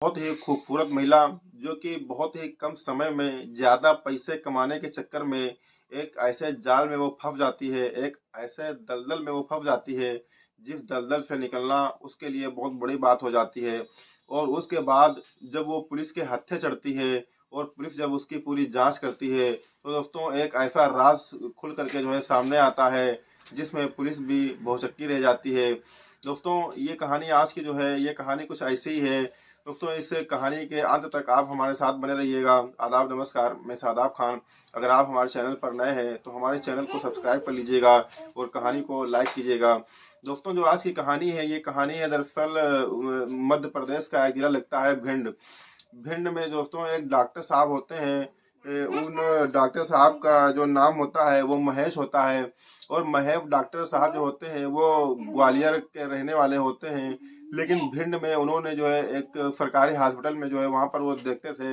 बहुत ही खूबसूरत महिला जो कि बहुत ही कम समय में ज़्यादा पैसे कमाने के चक्कर में एक ऐसे जाल में वो फँस जाती है, एक ऐसे दलदल में वो फँस जाती है, जिस दलदल से निकलना उसके लिए बहुत बड़ी बात हो जाती है। और उसके बाद जब वो पुलिस के हत्थे चढ़ती है और पुलिस जब उसकी पूरी जाँच करती है, तो दोस्तों एक ऐसा राज़ खुल कर के जो है सामने आता है, जिसमें पुलिस भी भौचक्की रह जाती है। दोस्तों ये कहानी आज की जो है, ये कहानी कुछ ऐसी ही है। दोस्तों इस कहानी के अंत तक आप हमारे साथ बने रहिएगा। आदाब नमस्कार, मैं शादाब खान। अगर आप हमारे चैनल पर नए हैं तो हमारे चैनल को सब्सक्राइब कर लीजिएगा और कहानी को लाइक कीजिएगा। दोस्तों जो आज की कहानी है, ये कहानी है दरअसल मध्य प्रदेश का एक जिला लगता है भिंड। भिंड में दोस्तों एक डॉक्टर साहब होते हैं। उन डॉक्टर साहब का जो नाम होता है वो महेश होता है। और महेश डॉक्टर साहब जो होते हैं वो ग्वालियर के रहने वाले होते हैं। लेकिन भिंड में उन्होंने जो है एक सरकारी हॉस्पिटल में जो है वहाँ पर वो देखते थे।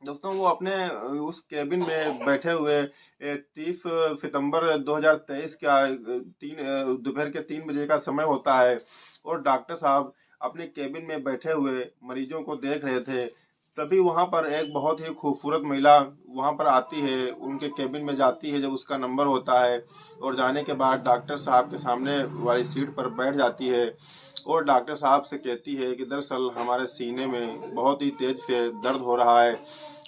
दोस्तों वो अपने उस केबिन में बैठे हुए 30 सितंबर 2023 का दोपहर के 3 बजे का समय होता है। और डॉक्टर साहब अपने केबिन में बैठे हुए मरीजों को देख रहे थे। तभी वहाँ पर एक बहुत ही खूबसूरत महिला वहाँ पर आती है, उनके केबिन में जाती है जब उसका नंबर होता है। और जाने के बाद डॉक्टर साहब के सामने वाली सीट पर बैठ जाती है और डॉक्टर साहब से कहती है कि दरअसल हमारे सीने में बहुत ही तेज से दर्द हो रहा है।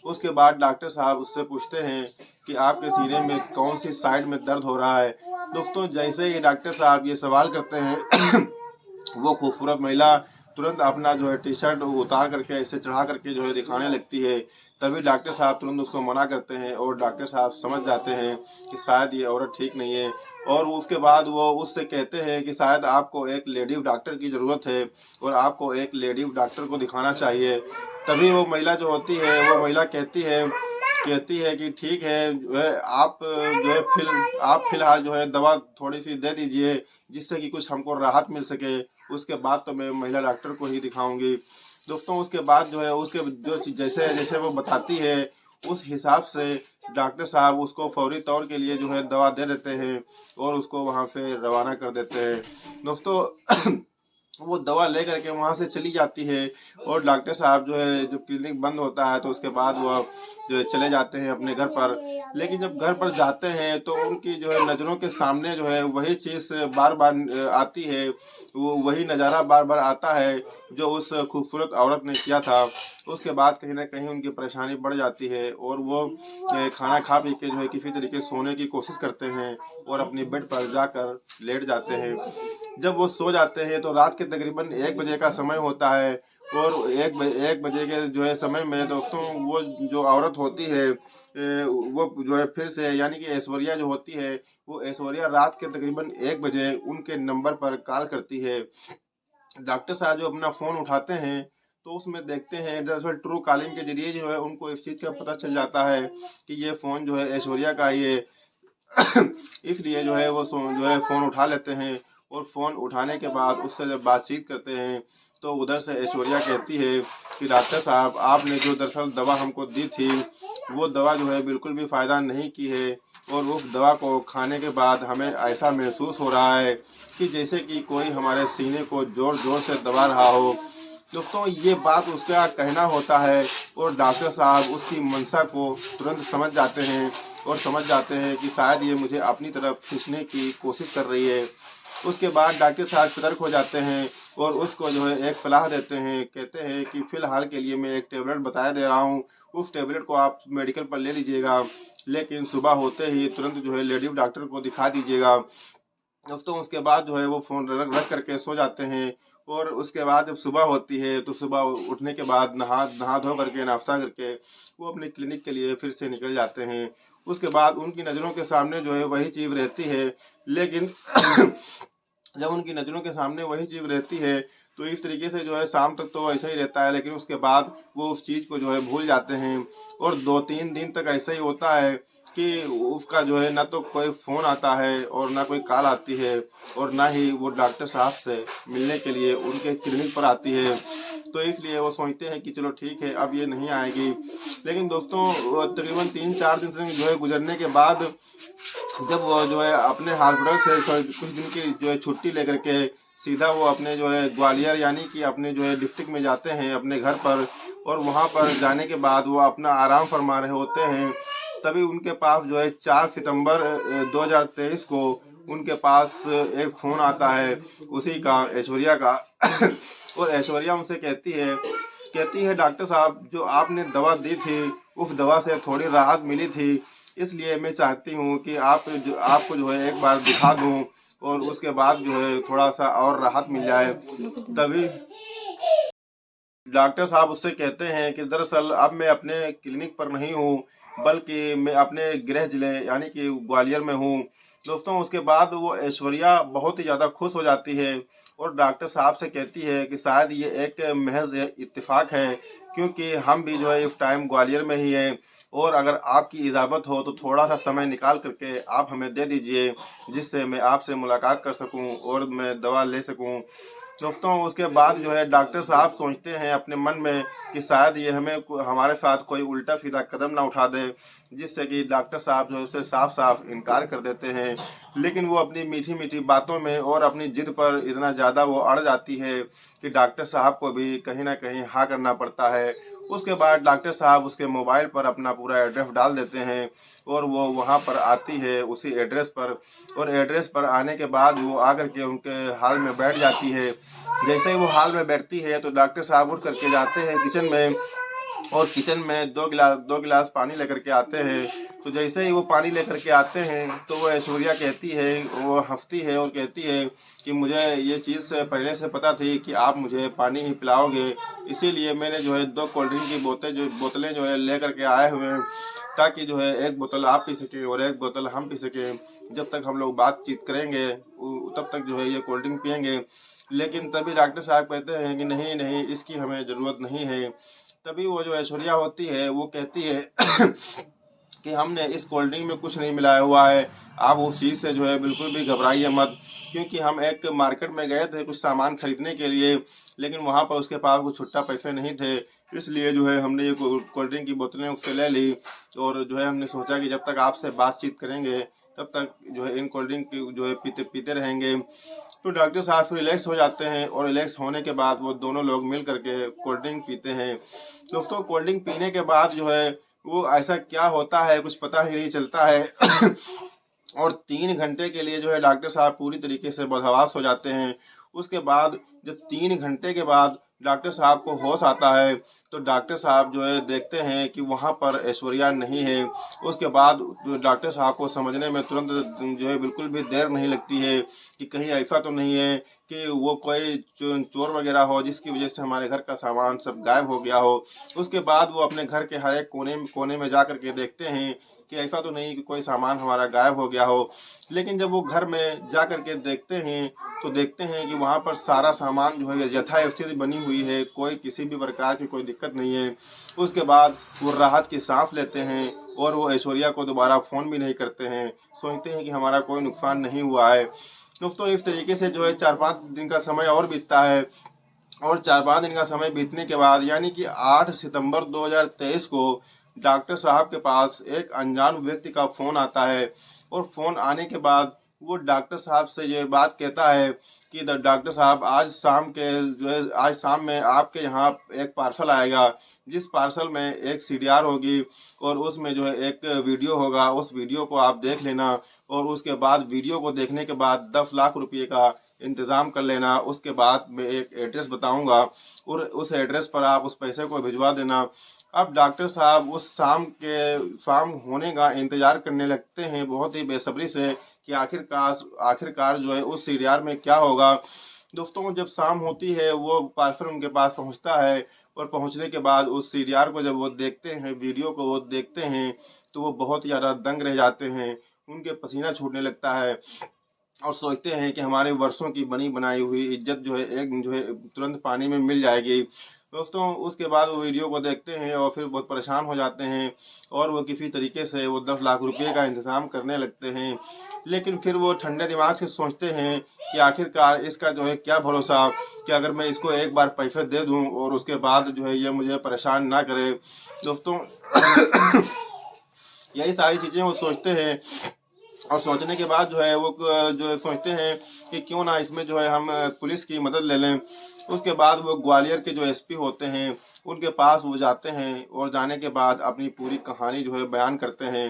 उसके बाद डॉक्टर साहब उससे पूछते हैं कि आपके सीने में कौन सी साइड में दर्द हो रहा है। दोस्तों जैसे ही डॉक्टर साहब ये सवाल करते हैं वो खूबसूरत महिला तुरंत अपना जो है टी शर्ट उतार करके ऐसे चढ़ा करके जो है दिखाने लगती है। तभी डॉक्टर साहब तुरंत उसको मना करते हैं और डॉक्टर साहब समझ जाते हैं कि शायद ये औरत ठीक नहीं है। और उसके बाद वो उससे कहते हैं कि शायद आपको एक लेडी डॉक्टर की ज़रूरत है और आपको एक लेडी डॉक्टर को दिखाना चाहिए। तभी वो महिला जो होती है वो महिला कहती है कि ठीक है, जो है आप जो है आप फिलहाल जो है दवा थोड़ी सी दे दीजिए जिससे कि कुछ हमको राहत मिल सके। उसके बाद तो मैं महिला डॉक्टर को ही दिखाऊंगी। दोस्तों उसके बाद जो है उसके जो जैसे जैसे वो बताती है उस हिसाब से डॉक्टर साहब उसको फौरी तौर के लिए जो है दवा दे देते हैं और उसको वहाँ से रवाना कर देते हैं। दोस्तों वो दवा लेकर के वहाँ से चली जाती है और डॉक्टर साहब जो है जब क्लिनिक बंद होता है तो उसके बाद वो जो है चले जाते हैं अपने घर पर। लेकिन जब घर पर जाते हैं तो उनकी जो है नज़रों के सामने जो है वही चीज़ बार बार आती है, वो वही नज़ारा बार बार आता है जो उस खूबसूरत औरत ने किया था। उसके बाद कहीं ना कहीं उनकी परेशानी बढ़ जाती है और वो खाना खा पी के जो है किसी तरीके सोने की कोशिश करते हैं और अपनी बेड पर जाकर लेट जाते हैं। जब वो सो जाते हैं तो रात के तकरीबन 1 बजे का समय होता है। और 1 बजे के जो है समय में दोस्तों वो जो औरत होती है वो जो है फिर से यानी कि ऐश्वर्या जो होती है, वो ऐश्वर्या रात के तकरीबन 1 बजे उनके नंबर पर कॉल करती है। डॉक्टर साहब जो अपना फ़ोन उठाते हैं तो उसमें देखते हैं दरअसल ट्रू कॉलिंग के ज़रिए जो है उनको इस चीज़ का पता चल जाता है कि ये फ़ोन जो है ऐश्वर्या का ही है। इसलिए जो है वो जो है फ़ोन उठा लेते हैं और फ़ोन उठाने के बाद उससे जब बातचीत करते हैं तो उधर से ऐश्वर्या कहती है कि डॉक्टर साहब आपने जो दरअसल दवा हमको दी थी वो दवा जो है बिल्कुल भी फ़ायदा नहीं की है और उस दवा को खाने के बाद हमें ऐसा महसूस हो रहा है कि जैसे कि कोई हमारे सीने को ज़ोर ज़ोर से दबा रहा हो। दोस्तों ये बात उसका कहना होता है और डॉक्टर साहब उसकी मंशा को तुरंत समझ जाते हैं और समझ जाते हैं कि शायद ये मुझे अपनी तरफ खींचने की कोशिश कर रही है। उसके बाद डॉक्टर साहब सतर्क हो जाते हैं और उसको जो है एक सलाह देते हैं, कहते हैं कि फ़िलहाल के लिए मैं एक टेबलेट बताया दे रहा हूँ, उस टेबलेट को आप मेडिकल पर ले लीजिएगा, लेकिन सुबह होते ही तुरंत जो है लेडी डॉक्टर को दिखा दीजिएगा। दोस्तों उसके बाद जो है वो फ़ोन रख रख करके सो जाते हैं। और उसके बाद जब सुबह होती है तो सुबह उठने के बाद नहा नहा धो करके नाश्ता करके वो अपने क्लिनिक के लिए फिर से निकल जाते हैं। उसके बाद उनकी नज़रों के सामने जो है वही चीज़ रहती है, लेकिन जब उनकी नज़रों के सामने वही चीज़ रहती है तो इस तरीके से जो है शाम तक तो ऐसा ही रहता है, लेकिन उसके बाद वो उस चीज़ को जो है भूल जाते हैं। और 2-3 दिन तक ऐसा ही होता है कि उसका जो है ना तो कोई फ़ोन आता है और ना कोई कॉल आती है और ना ही वो डॉक्टर साहब से मिलने के लिए उनके क्लिनिक पर आती है। तो इसलिए वो सोचते हैं कि चलो ठीक है अब ये नहीं आएगी। लेकिन दोस्तों तकरीबन 3-4 दिन से जो है गुजरने के बाद जब वो जो है अपने हॉस्पिटल से कुछ दिन की जो है छुट्टी लेकर के सीधा वो अपने जो है ग्वालियर यानी कि अपने जो है डिस्ट्रिक्ट में जाते हैं अपने घर पर, और वहाँ पर जाने के बाद वो अपना आराम फरमा रहे होते हैं। तभी उनके पास जो है 4 सितंबर 2023 को उनके पास एक फ़ोन आता है उसी का, ऐश्वर्या का। और ऐश्वर्या उनसे कहती है डॉक्टर साहब, जो आपने दवा दी थी उस दवा से थोड़ी राहत मिली थी, इसलिए मैं चाहती हूँ कि आपको जो है एक बार दिखा दूँ और उसके बाद जो है थोड़ा सा और राहत मिल जाए। तभी डॉक्टर साहब उससे कहते हैं कि दरअसल अब मैं अपने क्लिनिक पर नहीं हूँ, बल्कि मैं अपने गृह जिले यानी कि ग्वालियर में हूँ। दोस्तों, उसके बाद वो ऐश्वर्या बहुत ही ज़्यादा खुश हो जाती है और डॉक्टर साहब से कहती है कि शायद ये एक महज इत्तेफाक है, क्योंकि हम भी जो है इस टाइम ग्वालियर में ही हैं, और अगर आपकी इजाज़त हो तो थोड़ा सा समय निकाल करके आप हमें दे दीजिए, जिससे मैं आपसे मुलाकात कर सकूं और मैं दवा ले सकूं। दोस्तों, उसके बाद जो है डॉक्टर साहब सोचते हैं अपने मन में कि शायद ये हमारे साथ कोई उल्टा सीधा कदम ना उठा दे, जिससे कि डॉक्टर साहब जो है उसे साफ साफ इनकार कर देते हैं। लेकिन वो अपनी मीठी मीठी बातों में और अपनी जिद पर इतना ज़्यादा वो अड़ जाती है कि डॉक्टर साहब को भी कहीं ना कहीं हाँ करना पड़ता है। उसके बाद डॉक्टर साहब उसके मोबाइल पर अपना पूरा एड्रेस डाल देते हैं और वो वहाँ पर आती है उसी एड्रेस पर, और एड्रेस पर आने के बाद वो आकर के उनके हॉल में बैठ जाती है। जैसे ही वो हॉल में बैठती है तो डॉक्टर साहब उठ करके जाते हैं किचन में, और किचन में दो गिलास पानी लेकर के आते हैं। तो जैसे ही वो पानी लेकर के आते हैं तो वो ऐश्वर्या कहती है, वो हंसती है और कहती है कि मुझे ये चीज़ पहले से पता थी कि आप मुझे पानी ही पिलाओगे, इसीलिए मैंने जो है 2 कोल्ड ड्रिंक की बोतलें जो है ले करके आए हुए हैं, ताकि जो है एक बोतल आप पी सकें और एक बोतल हम पी सकें। जब तक हम लोग बातचीत करेंगे तब तक जो है ये कोल्ड ड्रिंक पियेंगे। लेकिन तभी डॉक्टर साहब कहते हैं कि नहीं नहीं, इसकी हमें ज़रूरत नहीं है। तभी वो जो ऐश्वर्या होती है वो कहती है कि हमने इस कोल्ड ड्रिंक में कुछ नहीं मिलाया हुआ है, आप उस चीज़ से जो है बिल्कुल भी घबराइए मत, क्योंकि हम एक मार्केट में गए थे कुछ सामान खरीदने के लिए, लेकिन वहाँ पर उसके पास कुछ छुट्टा पैसे नहीं थे, इसलिए जो है हमने ये कोल्ड ड्रिंक की बोतलें उससे ले ली, और जो है हमने सोचा कि जब तक आपसे बातचीत करेंगे तब तक जो है इन कोल्ड ड्रिंक की जो है पीते पीते रहेंगे। तो डॉक्टर साहब फिर रिलैक्स हो जाते हैं, और रिलैक्स होने के बाद वो दोनों लोग मिल करके कोल्ड ड्रिंक पीते हैं। दोस्तों, कोल्ड ड्रिंक पीने के बाद जो है वो ऐसा क्या होता है कुछ पता ही नहीं चलता है। और 3 घंटे के लिए जो है डॉक्टर साहब पूरी तरीके से बदहवास हो जाते हैं। उसके बाद जब 3 घंटे के बाद डॉक्टर साहब को होश आता है, तो डॉक्टर साहब जो है देखते हैं कि वहाँ पर ऐश्वर्या नहीं है। उसके बाद डॉक्टर साहब को समझने में तुरंत जो है बिल्कुल भी देर नहीं लगती है कि कहीं ऐसा तो नहीं है कि वो कोई चोर वगैरह हो जिसकी वजह से हमारे घर का सामान सब गायब हो गया हो। उसके बाद वो अपने घर के हर एक कोने में जा कर के देखते हैं कि ऐसा तो नहीं कि कोई सामान हमारा गायब हो गया हो। लेकिन जब वो घर में जा कर के देखते हैं तो देखते हैं कि वहाँ पर सारा सामान जो है यथास्थिति बनी हुई है, कोई किसी भी प्रकार की कोई दिक्कत नहीं है। उसके बाद वो राहत की सांस लेते हैं और वो ऐश्वर्या को दोबारा फ़ोन भी नहीं करते हैं, सोचते हैं कि हमारा कोई नुकसान नहीं हुआ है। दोस्तों, इस तरीके से जो है 4-5 दिन का समय और बीतता है, और 4-5 दिन का समय बीतने के बाद यानी कि 8 सितंबर 2023 को डॉक्टर साहब के पास एक अनजान व्यक्ति का फ़ोन आता है, और फ़ोन आने के बाद वो डॉक्टर साहब से ये बात कहता है कि डॉक्टर साहब, आज शाम में आपके यहाँ एक पार्सल आएगा, जिस पार्सल में एक सीडीआर होगी और उसमें जो है एक वीडियो होगा, उस वीडियो को आप देख लेना, और उसके बाद वीडियो को देखने के बाद 10 लाख रुपये का इंतज़ाम कर लेना। उसके बाद मैं एक एड्रेस बताऊंगा और उस एड्रेस पर आप उस पैसे को भिजवा देना। अब डॉक्टर साहब उस शाम होने का इंतज़ार करने लगते हैं बहुत ही बेसब्री से कि आखिरकार जो है उस सीडीआर में क्या होगा। दोस्तों, जब शाम होती है वो पार्सल उनके पास पहुंचता है, और पहुंचने के बाद उस सीडीआर को जब वो देखते हैं, वीडियो को वो देखते हैं, तो वो बहुत ही ज़्यादा दंग रह जाते हैं, उनके पसीना छूटने लगता है, और सोचते हैं कि हमारे वर्षों की बनी बनाई हुई इज्जत जो है तुरंत पानी में मिल जाएगी। दोस्तों, उसके बाद वो वीडियो को देखते हैं और फिर बहुत परेशान हो जाते हैं, और वो किसी तरीके से वो 10 लाख रुपए का इंतज़ाम करने लगते हैं। लेकिन फिर वो ठंडे दिमाग से सोचते हैं कि आखिरकार इसका जो है क्या भरोसा कि अगर मैं इसको एक बार पैसे दे दूं और उसके बाद जो है ये मुझे परेशान ना करे। दोस्तों, यही सारी चीज़ें वो सोचते हैं और सोचने के बाद जो है वो जो है सोचते हैं कि क्यों ना इसमें जो है हम पुलिस की मदद ले लें। उसके बाद वो ग्वालियर के जो एसपी होते हैं उनके पास वो जाते हैं और जाने के बाद अपनी पूरी कहानी जो है बयान करते हैं।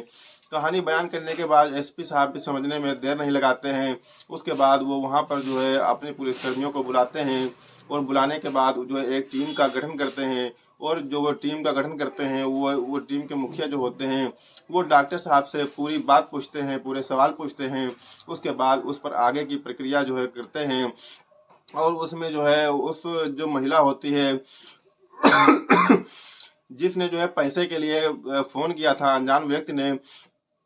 कहानी बयान करने के बाद एसपी साहब भी समझने में देर नहीं लगाते हैं। उसके बाद वो वहाँ पर जो है अपने पुलिसकर्मियों को बुलाते हैं और बुलाने के बाद जो है एक टीम का गठन करते हैं। और जो वो टीम का गठन करते हैं वो टीम के मुखिया जो होते हैं वो डॉक्टर साहब से पूरी बात पूछते हैं, पूरे सवाल पूछते हैं। उसके बाद उस पर आगे की प्रक्रिया जो है करते हैं। और उसमें जो है उस जो महिला होती है जिसने जो है पैसे के लिए फ़ोन किया था अनजान व्यक्ति ने,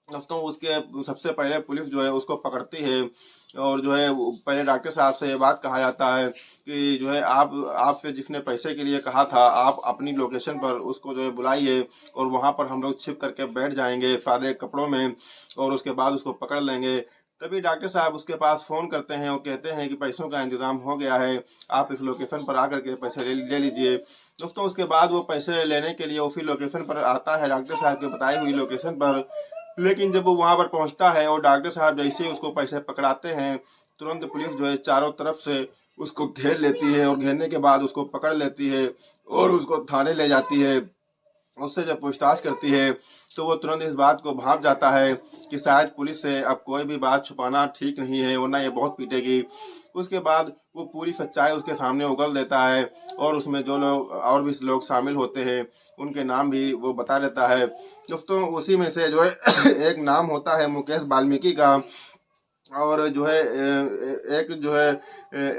दोस्तों उसके सबसे पहले पुलिस जो है उसको पकड़ती है। और जो है पहले डॉक्टर साहब से ये बात कहा जाता है कि जो है आप आपसे जिसने पैसे के लिए कहा था आप अपनी लोकेशन पर उसको जो है बुलाइए और वहाँ पर हम लोग छिप करके बैठ जाएंगे सादे कपड़ों में और उसके बाद उसको पकड़ लेंगे। तभी डॉक्टर साहब उसके पास फ़ोन करते हैं और कहते हैं कि पैसों का इंतज़ाम हो गया है, आप इस लोकेशन पर आकर के पैसे ले लीजिए। दोस्तों उसके बाद वो पैसे लेने के लिए उसी लोकेशन पर आता है, डॉक्टर साहब के बताई हुई लोकेशन पर। लेकिन जब वो वहाँ पर पहुँचता है और डॉक्टर साहब जैसे ही उसको पैसे पकड़ाते हैं, तुरंत पुलिस जो है चारों तरफ से उसको घेर लेती है और घेरने के बाद उसको पकड़ लेती है और उसको थाने ले जाती है। उससे जब पूछताछ करती है तो वो तुरंत इस बात को भांप जाता है कि शायद पुलिस से अब कोई भी बात छुपाना ठीक नहीं है, वरना ये बहुत पीटेगी। उसके बाद वो पूरी सच्चाई उसके सामने उगल देता है और उसमें जो लोग और भी लोग शामिल होते हैं उनके नाम भी वो बता देता है। दोस्तों उसी में से जो है एक नाम होता है मुकेश वाल्मीकि का। और जो है एक जो है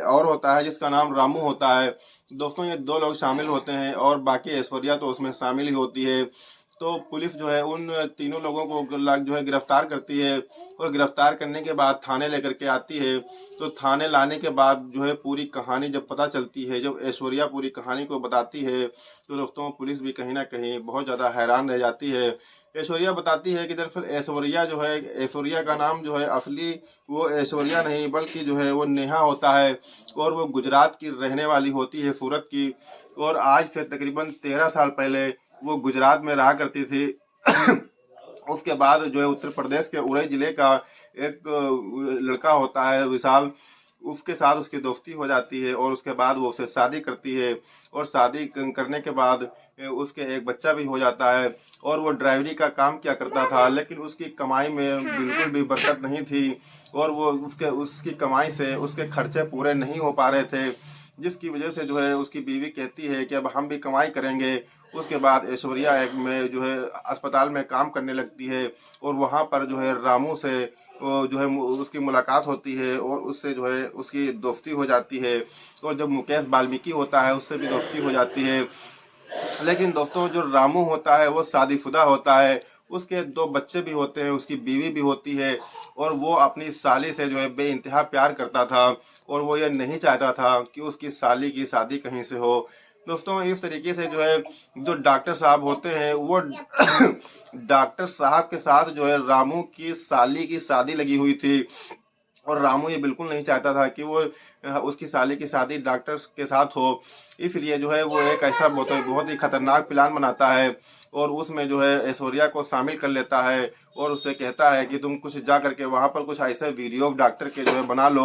और होता है जिसका नाम रामू होता है। दोस्तों ये दो लोग शामिल होते हैं और बाकी ऐश्वर्या तो उसमें शामिल ही होती है। तो पुलिस जो है उन तीनों लोगों को जो है गिरफ्तार करती है और गिरफ्तार करने के बाद थाने लेकर के आती है। तो थाने लाने के बाद जो है पूरी कहानी जब पता चलती है, जब ऐश्वर्या पूरी कहानी को बताती है, तो दोस्तों पुलिस भी कहीं ना कहीं बहुत ज़्यादा हैरान रह जाती है। ऐश्वर्या बताती है कि दरअसल ऐश्वर्या जो है, ऐश्वर्या का नाम जो है असली वो ऐश्वर्या नहीं बल्कि जो है वो नेहा होता है और वो गुजरात की रहने वाली होती है, सूरत की। और आज से तकरीबन 13 साल पहले वो गुजरात में रहा करती थी। उसके बाद जो है उत्तर प्रदेश के उरई जिले का एक लड़का होता है विशाल, उसके साथ उसकी दोस्ती हो जाती है और उसके बाद वो उससे शादी करती है। और शादी करने के बाद उसके एक बच्चा भी हो जाता है। और वो ड्राइवरी का काम किया करता था, लेकिन उसकी कमाई में बिल्कुल भी बरकत नहीं थी और वो उसकी कमाई से उसके खर्चे पूरे नहीं हो पा रहे थे, जिसकी वजह से जो है उसकी बीवी कहती है कि अब हम भी कमाई करेंगे। उसके बाद ऐश्वर्या एक में जो है अस्पताल में काम करने लगती है और वहाँ पर जो है रामू से वो जो है उसकी मुलाकात होती है और उससे जो है उसकी दोस्ती हो जाती है। और जब मुकेश वाल्मीकि होता है उससे भी दोस्ती हो जाती है। लेकिन दोस्तों जो रामू होता है वो शादीशुदा होता है, उसके 2 बच्चे भी होते हैं, उसकी बीवी भी होती है और वो अपनी साली से जो है बेइंतहा प्यार करता था और वो ये नहीं चाहता था कि उसकी साली की शादी कहीं से हो। दोस्तों इस तरीके से जो है जो डॉक्टर साहब होते हैं वो डॉक्टर साहब के साथ जो है रामू की साली की शादी लगी हुई थी और रामू ये बिल्कुल नहीं चाहता था कि वो उसकी साली की शादी डॉक्टर के साथ हो। इसलिए जो है वो एक ऐसा बहुत ही खतरनाक प्लान बनाता है और उसमें जो है ऐश्वर्या को शामिल कर लेता है और उससे कहता है कि तुम कुछ जा करके वहाँ पर कुछ ऐसे वीडियो डॉक्टर के जो है बना लो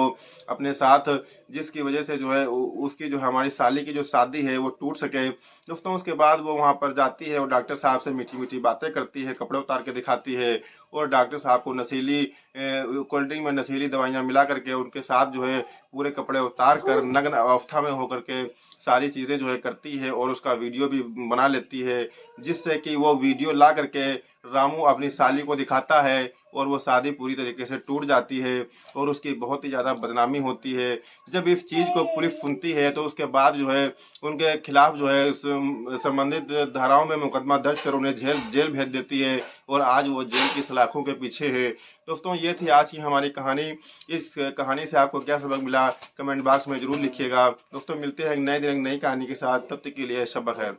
अपने साथ, जिसकी वजह से जो है उसकी जो हमारी साली की जो शादी है वो टूट सके। दोस्तों उसके बाद वो वहाँ पर जाती है और डॉक्टर साहब से मीठी मीठी बातें करती है, कपड़े उतार के दिखाती है और डॉक्टर साहब को नशीली कोल्ड ड्रिंक में नशीली दवाइयाँ मिला करके उनके साथ जो है पूरे कपड़े उतार कर नग्न अवस्था में होकर के सारी चीज़ें जो है करती है और उसका वीडियो भी बना लेती है, जिससे कि वो वीडियो ला करके रामू अपनी साली को दिखाता है और वो शादी पूरी तरीके से टूट जाती है और उसकी बहुत ही ज़्यादा बदनामी होती है। जब इस चीज़ को पुलिस सुनती है तो उसके बाद जो है उनके खिलाफ जो है संबंधित धाराओं में मुकदमा दर्ज कर उन्हें जेल भेज देती है और आज वो जेल की सलाखों के पीछे है। दोस्तों ये थी आज की हमारी कहानी। इस कहानी से आपको क्या सबक मिला कमेंट बॉक्स में ज़रूर लिखिएगा। दोस्तों मिलते हैं एक नए दिन एक नई कहानी के साथ, तब तक के लिए शब बखैर।